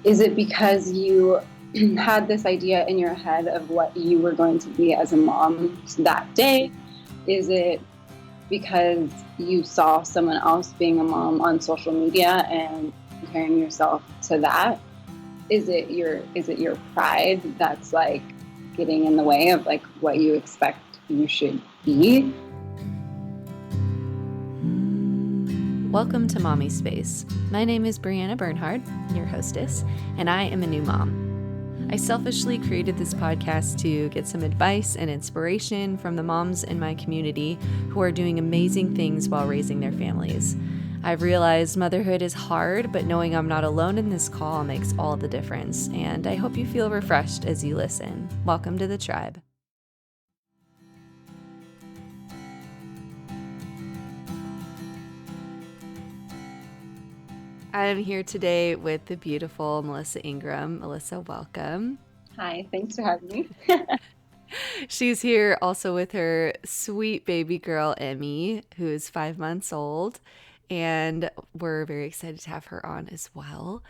Is it because you had this idea in your head of what you were going to be as a mom that day? Is it because you saw someone else being a mom on social media and comparing yourself to that? Is it your pride that's like getting in the way of like what you expect you should be? Welcome to Mommispace. My name is Brianna Bernhard, your hostess, and I am a new mom. I selfishly created this podcast to get some advice and inspiration from the moms in my community who are doing amazing things while raising their families. I've realized motherhood is hard, but knowing I'm not alone in this call makes all the difference, and I hope you feel refreshed as you listen. Welcome to the tribe. I'm here today with the beautiful Melissa Ingram. Melissa, welcome. Hi, thanks for having me. She's here also with her sweet baby girl, Emmy, who is 5 months old, and we're very excited to have her on as well.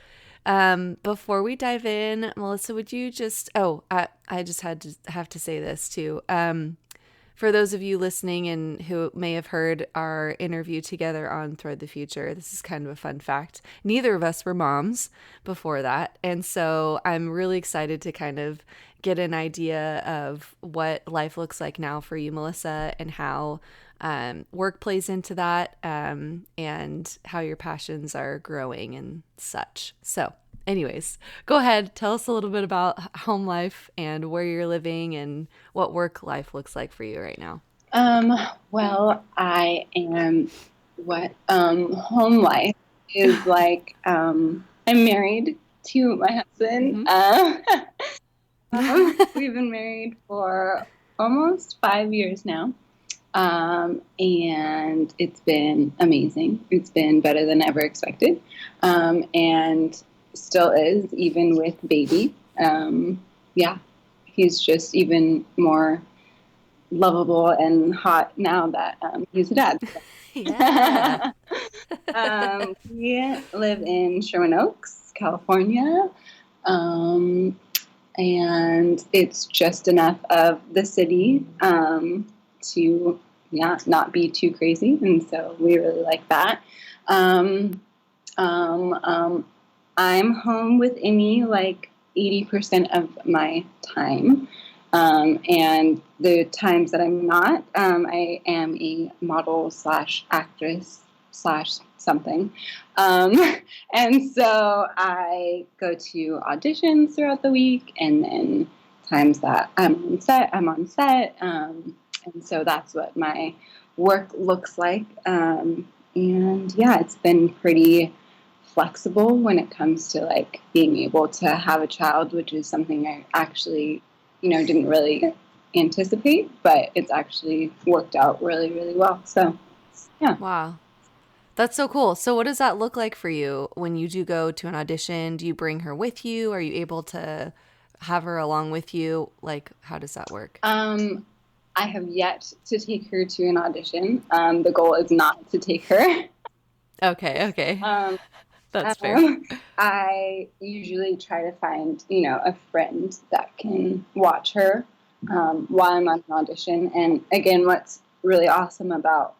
Before we dive in, Melissa, would you just, I just have to say this too. For those of you listening and who may have heard our interview together on Thread the Future, this is kind of a fun fact. Neither of us were moms before that. And so I'm really excited to kind of get an idea of what life looks like now for you, Melissa, and how work plays into that, and how your passions are growing and such. So anyways, go ahead, tell us a little bit about home life and where you're living and what work life looks like for you right now. Well, I am home life is like. I'm married to my husband. We've been married for almost 5 years now. And it's been amazing. It's been better than ever expected. And still is, even with baby. He's just even more lovable and hot now that he's a dad. Yeah. We live in Sherman Oaks, California, and it's just enough of the city to not be too crazy, and so we really like that. I'm home with Emmy like 80% of my time. And the times that I'm not, I am a model / actress / something. And so I go to auditions throughout the week, and then times that I'm on set. And so that's what my work looks like. And yeah, it's been pretty flexible when it comes to like being able to have a child, which is something I actually, didn't really anticipate, but it's actually worked out really, really well. So, yeah. Wow. That's so cool. So what does that look like for you when you do go to an audition? Do you bring her with you? Are you able to have her along with you? Like, how does that work? I have yet to take her to an audition. The goal is not to take her. Okay. That's fair. I usually try to find, a friend that can watch her while I'm on an audition. And again, what's really awesome about,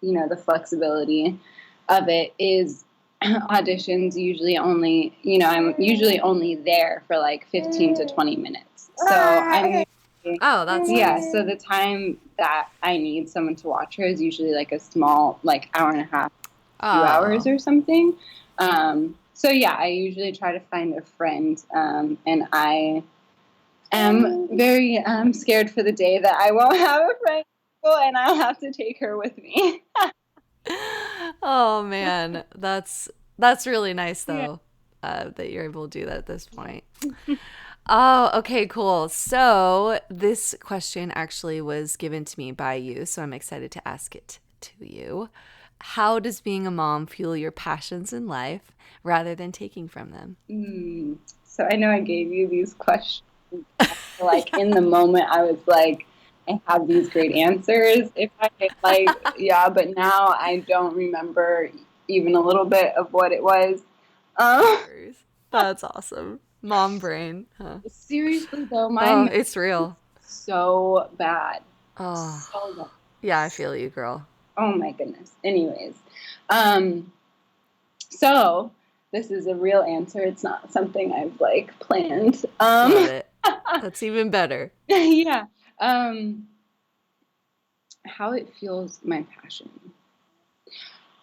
the flexibility of it is auditions usually only, I'm usually only there for like 15 to 20 minutes. So I'm that's nice. So the time that I need someone to watch her is usually like a small, like hour and a half, 2 hours or something. So yeah, I usually try to find a friend, and I am very scared for the day that I won't have a friend and I'll have to take her with me. Oh man, that's really nice though, that you're able to do that at this point. Oh, okay, cool. So this question actually was given to me by you, so I'm excited to ask it to you. How does being a mom fuel your passions in life rather than taking from them? So I know I gave you these questions. Like in the moment, I was like, I have these great answers. If I like, yeah, but now I don't remember even a little bit of what it was. That's awesome. Mom brain, huh? Seriously though, my Oh, memory it's is real. so bad. Oh, So bad. yeah, I feel you, girl. Oh my goodness. Anyways, um, so this is a real answer. It's not something I've like planned. Love it. That's even better. Yeah. Um, how it fuels my passion.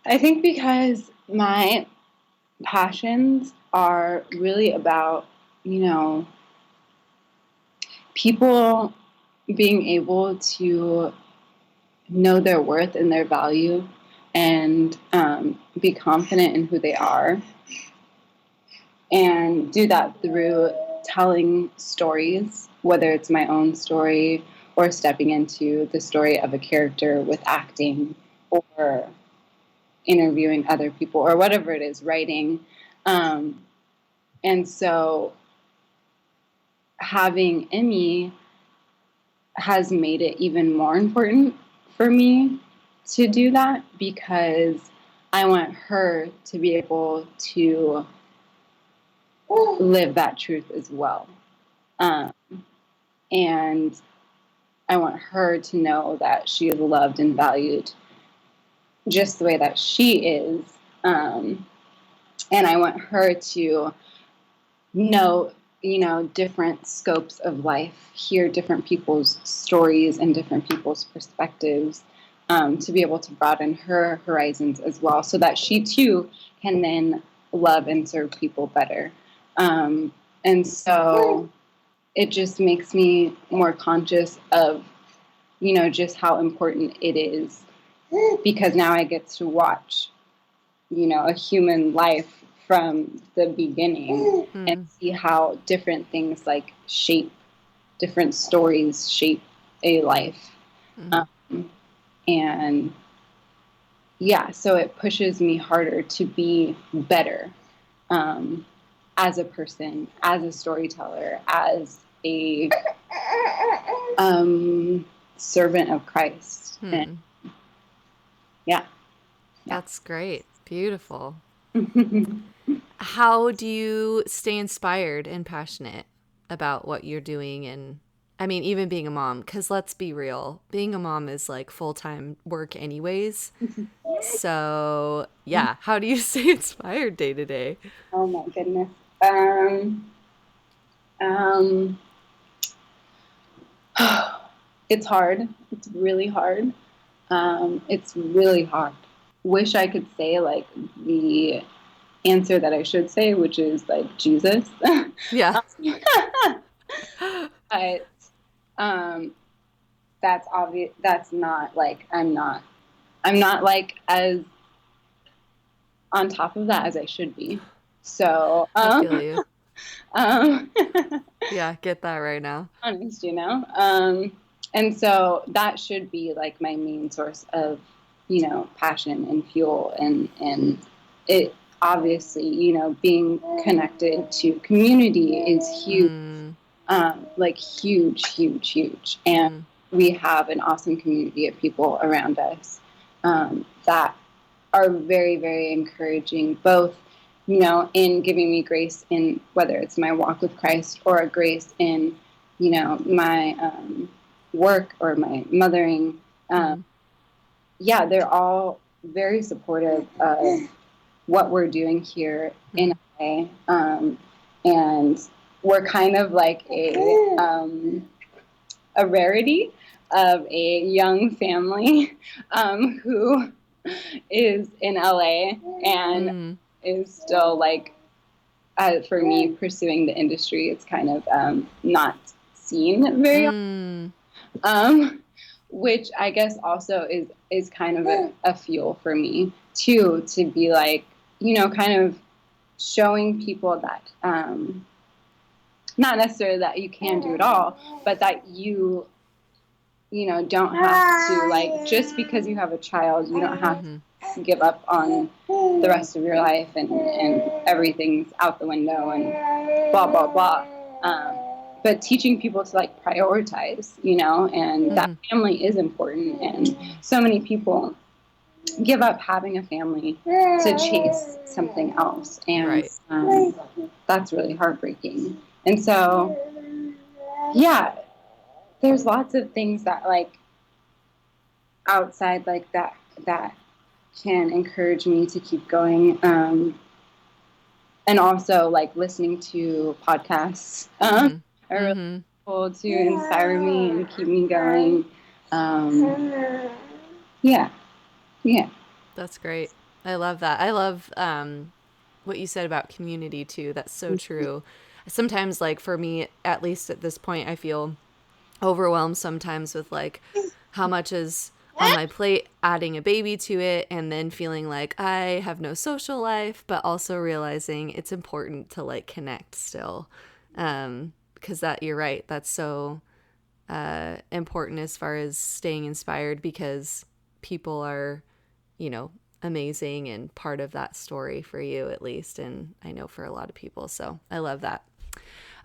I think because my passions are really about, you know, people being able to know their worth and their value and be confident in who they are and do that through telling stories, whether it's my own story or stepping into the story of a character with acting or interviewing other people or whatever it is, writing. Um, and so having Emmy has made it even more important for me to do that because I want her to be able to live that truth as well. Um, and I want her to know that she is loved and valued just the way that she is. Um, and I want her to know, different scopes of life, hear different people's stories and different people's perspectives, to be able to broaden her horizons as well, so that she too can then love and serve people better. And so it just makes me more conscious of, just how important it is because now I get to watch, a human life from the beginning and Mm, see how different things like different stories shape a life. mm. Um, and yeah, so it pushes me harder to be better um, as a person, as a storyteller, as a servant of Christ. And Hmm. yeah, yeah. That's great. Beautiful. How do you stay inspired and passionate about what you're doing? And I mean, even being a mom, because let's be real, being a mom is like full time work, anyways. So, yeah, how do you stay inspired day to day? Oh my goodness. Um, um, it's hard. It's really hard. It's really hard. Wish I could say like the answer that I should say, which is like Jesus. Yeah. But um, that's obvious. That's not like I'm not. I'm not like as on top of that as I should be. So, I feel you. um, Yeah, get that right now. honest, and so that should be like my main source of, passion and fuel, and it obviously, being connected to community is huge, Mm, like huge, huge, huge, and mm, we have an awesome community of people around us that are very, very encouraging, both, in giving me grace in whether it's my walk with Christ or a grace in, my work or my mothering. Um, mm, yeah, they're all very supportive of what we're doing here in mm, LA. And we're kind of like a rarity of a young family who is in LA and mm, is still like, for me, pursuing the industry. It's kind of not seen very often, mm, um, which I guess also is kind of a fuel for me too, to be like, kind of showing people that not necessarily that you can do it all, but that don't have to, like, just because you have a child, you don't have mm-hmm. to give up on the rest of your life and everything's out the window and blah, blah, blah. But teaching people to, like, prioritize, and that Mm-hmm. family is important. And so many people give up having a family to chase something else. And Right. that's really heartbreaking. And so, yeah, there's lots of things that like outside like that can encourage me to keep going. And also like listening to podcasts are really Mm-hmm. cool to inspire me and keep me going. Yeah, yeah. That's great. I love that. I love what you said about community too. That's so true. Sometimes, like for me, at least at this point, I feel overwhelmed sometimes with like how much is on my plate, adding a baby to it, and then feeling like I have no social life, but also realizing it's important to like connect still. Because that you're right, that's so important as far as staying inspired because people are, you know, amazing and part of that story for you at least. And I know for a lot of people. So I love that.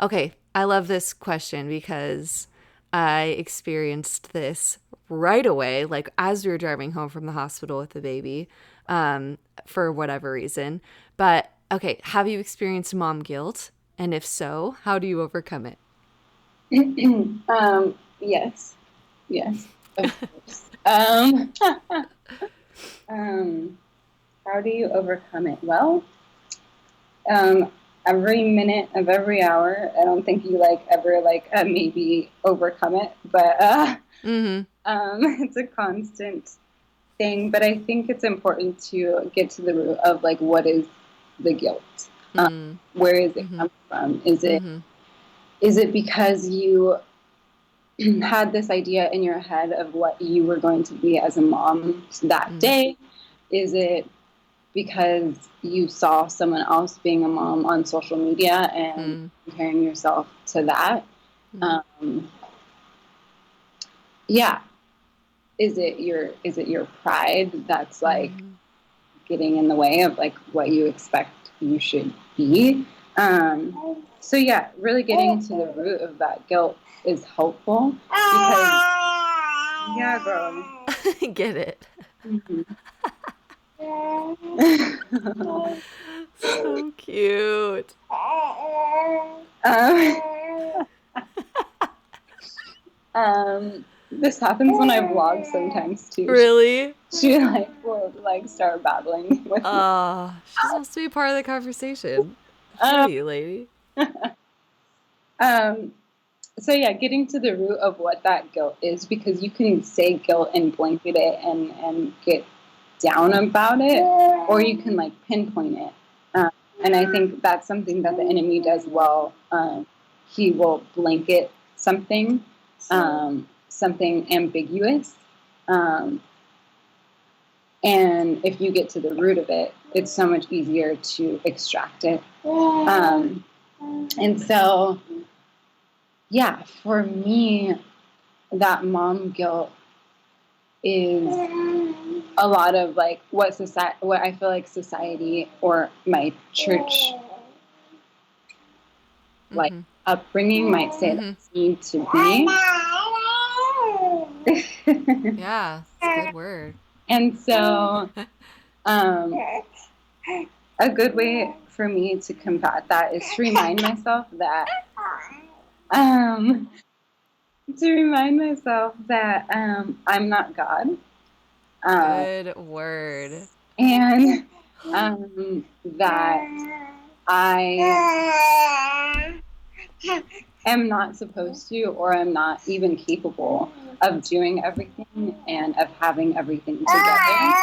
Okay. I love this question because I experienced this right away, like as we were driving home from the hospital with the baby, for whatever reason. But okay, have you experienced mom guilt? And if so, how do you overcome it? Yes, yes, of course. Um, how do you overcome it? Well, um, every minute of every hour. I don't think you like ever like maybe overcome it, but Mm-hmm. it's a constant thing. But I think it's important to get to the root of like what is the guilt? Mm-hmm. Where is it Mm-hmm. come from? Is it Mm-hmm. because you had this idea in your head of what you were going to be as a mom that Mm-hmm. day? Is it because you saw someone else being a mom on social media and comparing yourself to that? Mm-hmm. Um, yeah. Is it your pride that's like Mm-hmm. getting in the way of like what you expect you should be? So yeah, really getting to the root of that guilt is helpful because yeah, girl. Get it. Mhm. So cute. um, this happens when I vlog sometimes too. Really? She like will like start babbling with me. She's supposed to be part of the conversation. I feel Um, you, lady. um, so yeah, getting to the root of what that guilt is, because you can say guilt and blanket it and get down about it, or you can like pinpoint it. And I think that's something that the enemy does well. He will blanket something, something ambiguous. Um, and if you get to the root of it, it's so much easier to extract it. And so, yeah, for me, that mom guilt is a lot of like what I feel like society or my church like Mm-hmm. upbringing might say that Mm-hmm. I need to be. Yeah, it's a good word. And so, um, a good way for me to combat that is to remind myself that, um, I'm not God, um, Good word. and that I am not supposed to, or I'm not even capable of doing everything and of having everything together.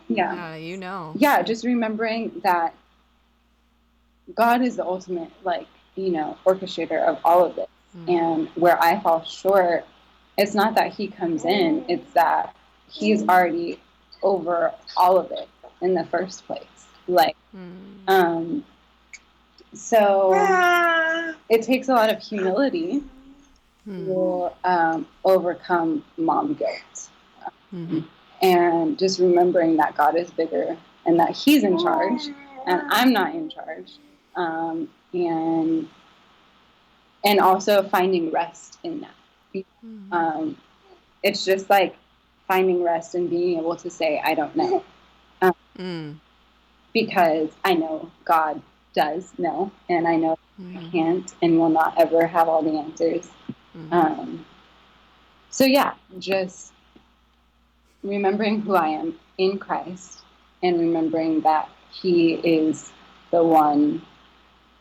Yeah. Yeah, you know. Yeah, just remembering that God is the ultimate, like, orchestrator of all of this. Mm-hmm. And where I fall short, it's not that He comes in, it's that He's already over all of it in the first place. Like, Mm-hmm. um, so it takes a lot of humility to overcome mom guilt. Mm-hmm. And just remembering that God is bigger and that He's in charge and I'm not in charge. And also finding rest in that. Mm-hmm. Um, it's just like finding rest and being able to say, I don't know. Um, Mm. because I know God does know, and I know I Mm-hmm. can't and will not ever have all the answers. Mm-hmm. Um, so yeah, just remembering who I am in Christ and remembering that He is the one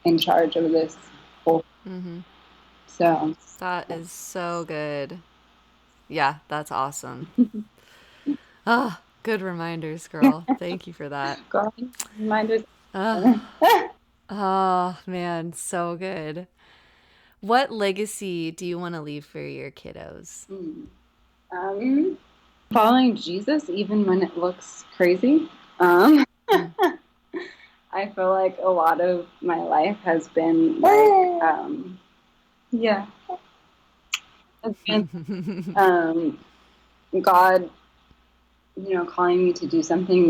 in charge of this whole. Mm-hmm. So That is so good. Yeah, that's awesome. yeah. Ah, good reminders, girl. Thank you for that. God, reminders. Ah, oh, man, so good. What legacy do you want to leave for your kiddos? um, following Jesus, even when it looks crazy. Um, Mm. I feel like a lot of my life has been like, yeah, has been God, calling me to do something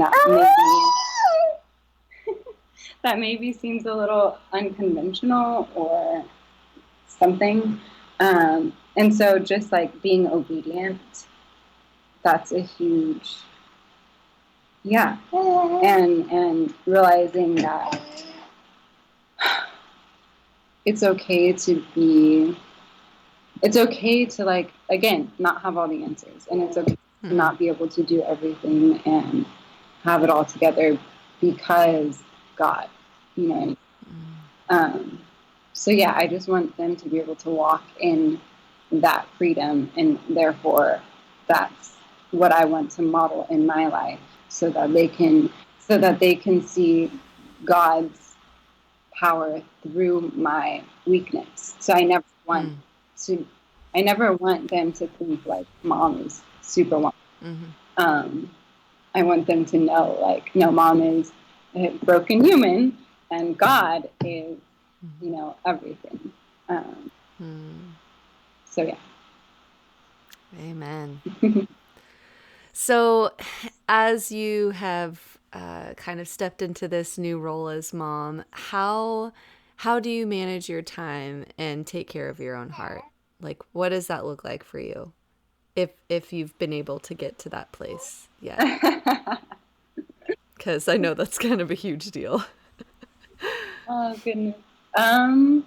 that maybe seems a little unconventional or something. And so just like being obedient, that's a huge, yeah. And realizing that it's okay to be, it's okay to like, again, not have all the answers. And it's okay to Mm. not be able to do everything and have it all together because God, you know. Um, so yeah, I just want them to be able to walk in that freedom, and therefore, that's what I want to model in my life, so that they can see God's power through my weakness. So Mm. to, I never want them to think like mom is super one. Mm-hmm. Um, I want them to know like, no, mom is a broken human, and God is everything. Um, Mm. so yeah. Amen. So, as you have kind of stepped into this new role as mom, how do you manage your time and take care of your own heart? Like, what does that look like for you? If you've been able to get to that place yet, because I know that's kind of a huge deal. Oh goodness. Um,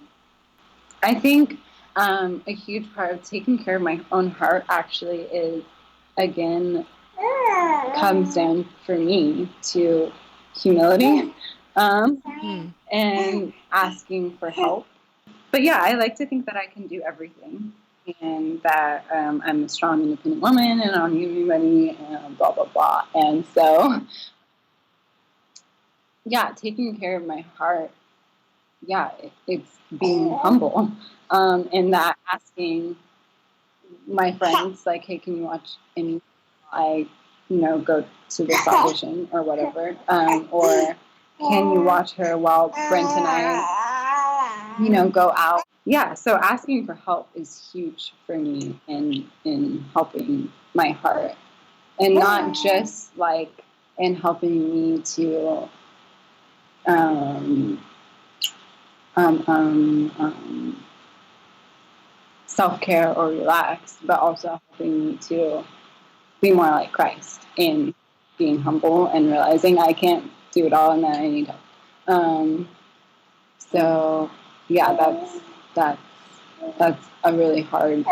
I think a huge part of taking care of my own heart actually is, again, comes down for me to humility, um, Hmm. and asking for help. But yeah, I like to think that I can do everything, and that I'm a strong, independent woman, and I don't need anybody, and blah blah blah. And so, yeah, taking care of my heart, yeah, it's being humble, and that asking my friends like, hey, can you watch any? I, go to this audition or whatever, or can you watch her while Brent and I, go out? Yeah, so asking for help is huge for me in helping my heart, and not just like in helping me to um, um, um, um, self-care or relax, but also helping me to be more like Christ in being humble and realizing I can't do it all and that I need help. Um, so yeah, that's that's a really hard,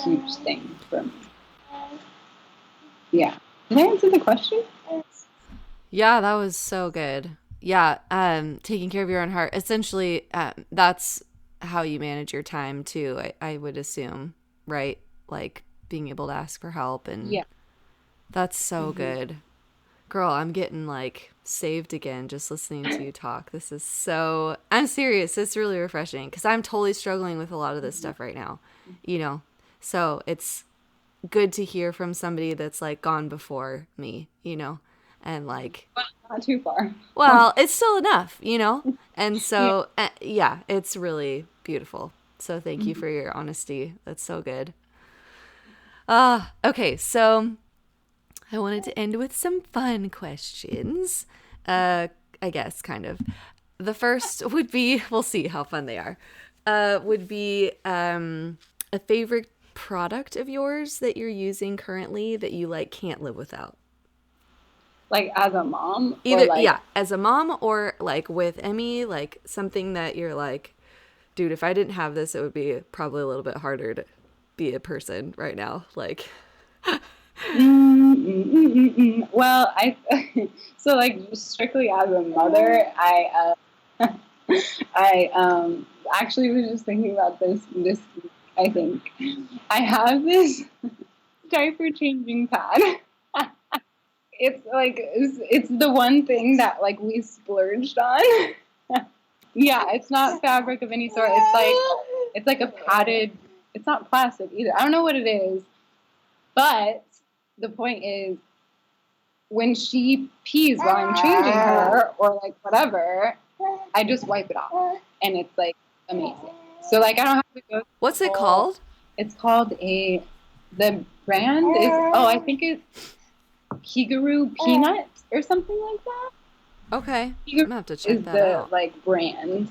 huge thing for me. Yeah. Did I answer the question? Yeah, that was so good. Yeah, taking care of your own heart. Essentially, that's how you manage your time too. I would assume, right? Like being able to ask for help, and Yeah. that's so Mm-hmm. good. Girl, I'm getting like saved again just listening to you talk. This is so, I'm serious. It's really refreshing because I'm totally struggling with a lot of this stuff right now, you know? So it's good to hear from somebody that's like gone before me, and like, Not too far. well, it's still enough, And so, yeah, it's really beautiful. So thank you for your honesty. That's so good. Okay, so I wanted to end with some fun questions. I guess, kind of. The first would be, we'll see how fun they are. Would be a product of yours that you're using currently that you like can't live without? Like as a mom or Either, like yeah, as a mom or like with Emmy, like something that you're like, dude, if I didn't have this, it would be probably a little bit harder to be a person right now. Like, Well, I so like strictly as a mother, I actually was just thinking about this week, I think. I have this diaper changing pad. It's like it's the one thing that like we splurged on. Yeah, it's not fabric of any sort. It's like a padded. It's not plastic either. I don't know what it is, but the point is when she pees while I'm changing her or like whatever, I just wipe it off, and it's like amazing. So like I don't have to go through what's the it whole. called? It's called a. The brand is I think it's Keekaroo-Peanut or something like that. Okay. I'm Keekaroo gonna have to check is that the out. like brand,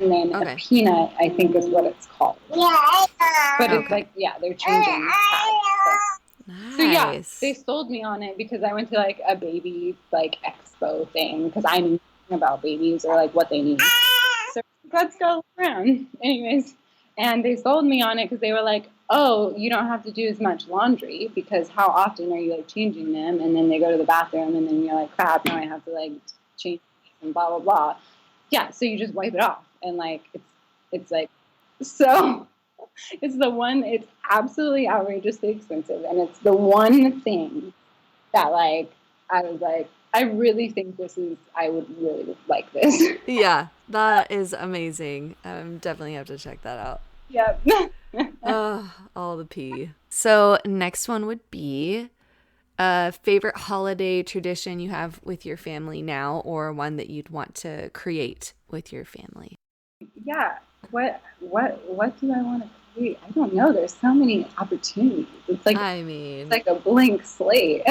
and then a Okay. peanut I think is what it's called. But it's Okay. like they're changing tags. So yeah, they Nice. sold me on it because I went to like a baby like expo thing because I knew nothing about babies or like what they need. So let's go around. Anyways, and they sold me on it because they were like, "Oh, you don't have to do as much laundry because how often are you like changing them?" And then they go to the bathroom, and then you're like, "Crap, now I have to like change and blah blah blah." Yeah, so you just wipe it off, and like it's like so. It's the one. It's absolutely outrageously expensive, and it's the one thing that like I was like, I really think this is. I would really like this. Yeah, that is amazing. Definitely have to check that out. Yep. All the pee. So next one would be a favorite holiday tradition you have with your family now, or one that you'd want to create with your family. Yeah. What do I want to create? I don't know. There's so many opportunities. I It's mean, like a blank slate.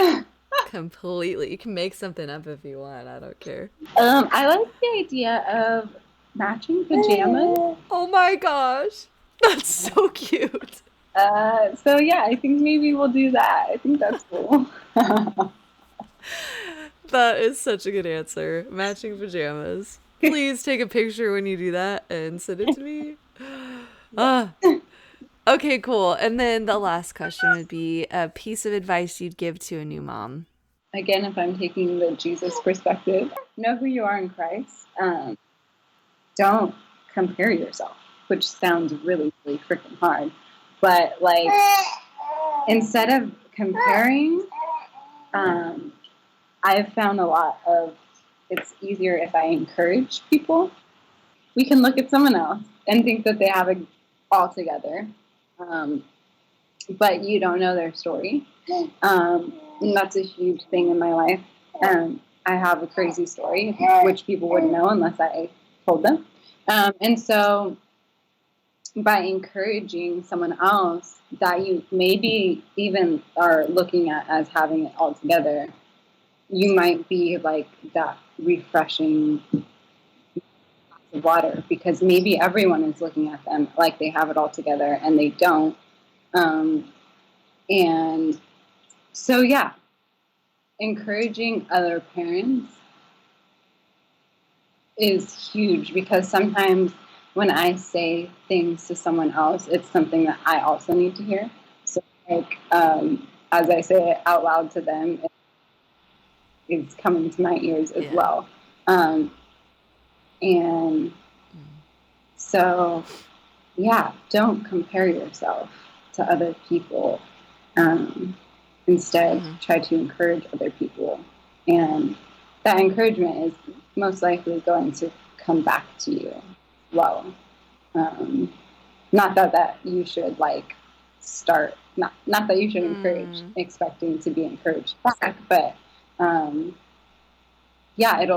completely. You can make something up if you want. I don't care. I like the idea of matching pajamas. Oh my gosh. That's so cute. So yeah, I think maybe we'll do that. I think that's cool. That is such a good answer. Matching pajamas. Please take a picture when you do that and send it to me. Ah, okay, cool. And then the last question would be a piece of advice you'd give to a new mom. Again, if I'm taking the Jesus perspective, know who you are in Christ. Don't compare yourself, which sounds really, really freaking hard. But like, instead of comparing, um, I've found a lot of it's easier if I encourage people. We can look at someone else and think that they have it all together, um, but you don't know their story. And that's a huge thing in my life. I have a crazy story, which people wouldn't know unless I told them. And so by encouraging someone else that you maybe even are looking at as having it all together, you might be like that refreshing water because maybe everyone is looking at them like they have it all together and they don't. Um, and so, yeah, encouraging other parents is huge because sometimes when I say things to someone else, it's something that I also need to hear. So, like, as I say it out loud to them, it's coming to my ears as Yeah. well. And so, yeah, don't compare yourself to other people. Um, Instead, Mm-hmm. try to encourage other people. And that encouragement is most likely going to come back to you well. Um, not that you should like start, not that you should encourage Mm. expecting to be encouraged back, but um, yeah, it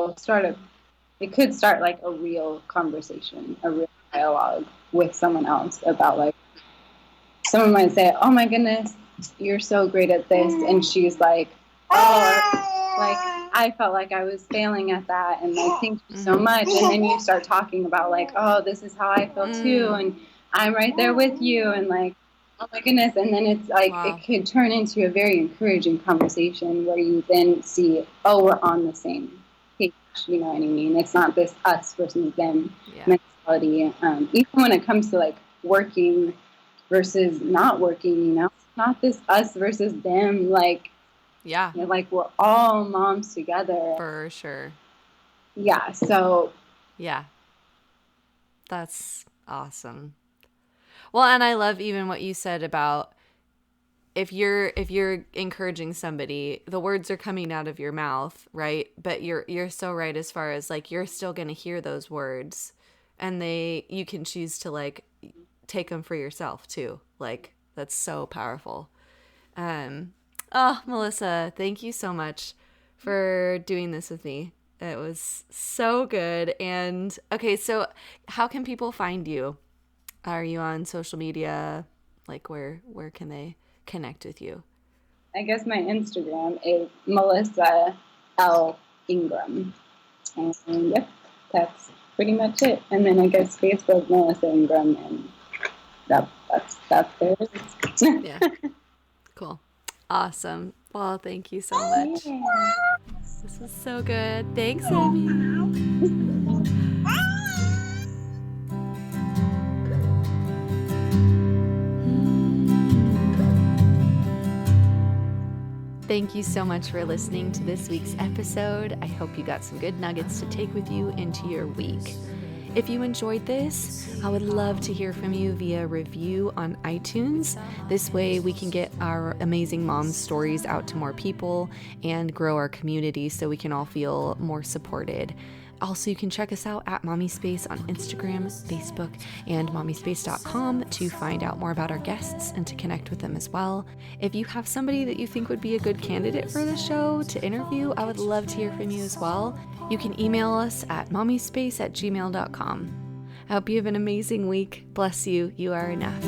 could start like a real conversation, a real dialogue with someone else about like, someone might say, "Oh my goodness, you're so great at this," and she's like, "Oh, like I felt like I was failing at that, and like thank you so Mm-hmm. much." And then you start talking about like, "Oh, this is how I feel too," Mm. and I'm right there with you, and like Oh my goodness. And then it's like, Wow. it could turn into a very encouraging conversation where you then see, oh, we're on the same page. You know what I mean? It's not this us versus them Yeah. mentality. Even when it comes to like working versus not working, it's not this us versus them. Like, Yeah, like we're all moms together. for sure. Yeah. So Yeah, that's awesome. Well, and I love even what you said about if you're encouraging somebody, the words are coming out of your mouth, right? But you're so right as far as like you're still going to hear those words, and you can choose to like take them for yourself too. Like that's so powerful. Um, oh, Melissa, thank you so much for doing this with me. It was so good. And okay, so how can people find you? Are you on social media? Like where can they connect with you? I guess my Instagram is Melissa L. Ingram. And yep, that's pretty much it. And then I guess Facebook, Melissa Ingram, and that's there it is. Yeah. Cool. Awesome. Well, thank you so much. Yeah. This was so good. Thanks, Emmy. Thank you so much for listening to this week's episode. I hope you got some good nuggets to take with you into your week. If you enjoyed this, I would love to hear from you via review on iTunes. This way, we can get our amazing moms' stories out to more people and grow our community so we can all feel more supported. Also, you can check us out at Mommispace on Instagram, Facebook, and mommispace.com to find out more about our guests and to connect with them as well. If you have somebody that you think would be a good candidate for the show to interview, I would love to hear from you as well. You can email us at mommispace@gmail.com. I hope you have an amazing week. Bless you. You are enough.